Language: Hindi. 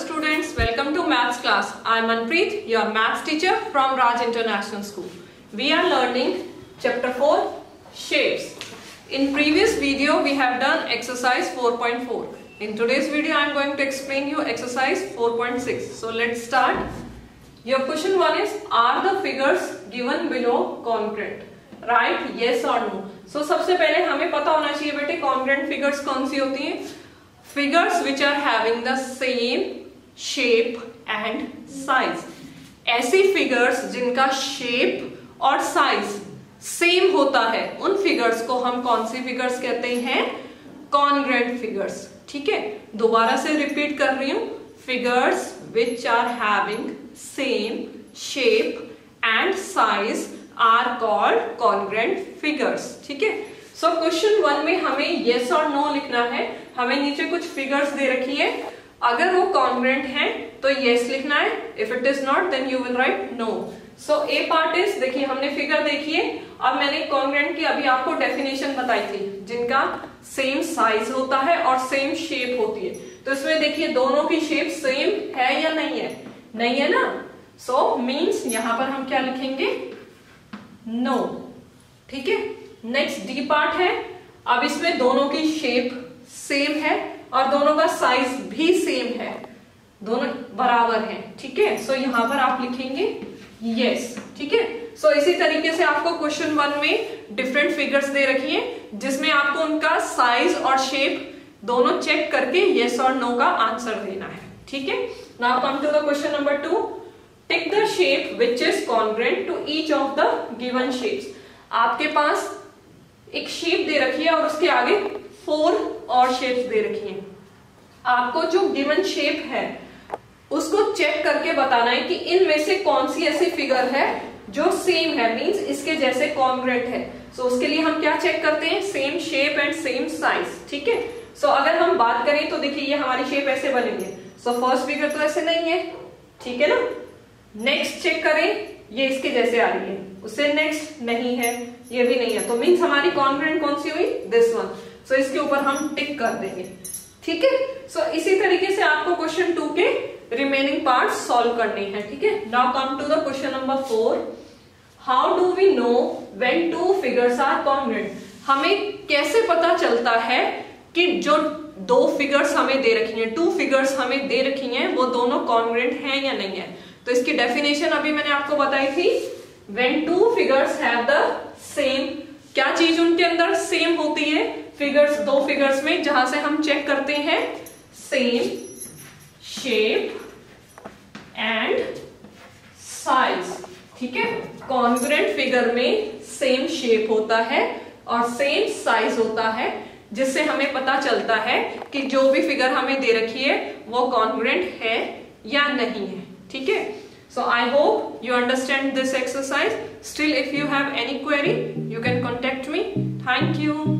students, welcome to maths class. I am Manpreet, your maths teacher from Raj International School. We are learning chapter 4 shapes. In previous video we have done exercise 4.4. In today's video I am going to explain you exercise 4.6. So let's start. Your question 1 is, are the figures given below congruent? Right? Yes or no? So सबसे पहले हमें पता होना चाहिए बेटे congruent figures कौन सी होती हैं? Figures which are having the same shape and size. ऐसी figures जिनका shape और size same होता है, उन figures को हम कौन सी figures कहते हैं? Congruent figures. ठीक है, दोबारा से repeat कर रही हूँ. Figures which are having same shape and size are called congruent figures. ठीक है. सो क्वेश्चन 1 में हमें yes और no लिखना है. हमें नीचे कुछ फिगर्स दे रखी है. अगर वो कॉन्ग्रुएंट हैं तो yes लिखना है. If it is not then you will write no. So A part is, देखिए हमने फिगर देखी है. अब मैंने कॉन्ग्रुएंट की अभी आपको डेफिनेशन बताई थी, जिनका सेम साइज होता है और सेम शेप होती है. तो इसमें देखिए दोनों की शेप सेम है या नहीं है? नहीं है ना. सो मीन्स यहां पर हम क्या लिखेंगे? नो. ठीक है. नेक्स्ट डी पार्ट है. अब इसमें दोनों की शेप सेम है और दोनों का साइज भी सेम है, दोनों बराबर हैं. ठीक है. सो यहां पर आप लिखेंगे यस. ठीक है. सो इसी तरीके से आपको क्वेश्चन 1 में डिफरेंट फिगर्स दे रखी है, जिसमें आपको उनका साइज और शेप दोनों चेक करके यस और नो का आंसर देना है. ठीक है. Now come to the question number 2. Tick the shape which is congruent to each of the given shapes. आपके पास एक शेप दे रखी है और उसके आगे 4 और शेप्स दे रखी हैं. आपको जो गिवन शेप है उसको चेक करके बताना है कि इनमें से कौन सी ऐसी फिगर है जो सेम है, मींस इसके जैसे कॉन्ग्रुएंट है. सो उसके लिए हम क्या चेक करते हैं? Same shape and same size. ठीक है. सो अगर हम बात करें तो देखिए ये हमारी शेप ऐसे बनेगी. सो फर्स्ट फिगर तो ऐसे नहीं है. ठीक है ना. नेक्स्ट चेक करें, ये इसके जैसे आ रही है. उससे नेक्स्ट नहीं है, ये भी नहीं है. तो मीन्स हमारी कॉन्ग्रुएंट कौन सी हुई? This one. सो इसके ऊपर हम टिक कर देंगे. ठीक है. सो इसी तरीके से आपको क्वेश्चन 2 के रिमेनिंग पार्ट सॉल्व करने हैं. ठीक है. Now come to the question number 4. How do we know when two figures are congruent? हमें कैसे पता चलता है कि जो दो फिगर्स हमें दे रखी हैं, 2 फिगर्स हमें दे रखी हैं, वो दोनों कॉन्ग्रुएंट हैं या नहीं है? तो इसकी डेफिनेशन अभी मैंने आपको बताई थी. When two figures have the same, क्या चीज उनके अंदर सेम होती है? फिगर्स, दो फिगर्स में जहां से हम चेक करते हैं सेम शेप एंड साइज. ठीक है. कॉन्ग्रुएंट फिगर में सेम शेप होता है और सेम साइज होता है, जिससे हमें पता चलता है कि जो भी फिगर हमें दे रखी है वो कॉन्ग्रुएंट है या नहीं है. ठीक है. So I hope you understand this exercise. Still, if you have any query, you can contact me. Thank you.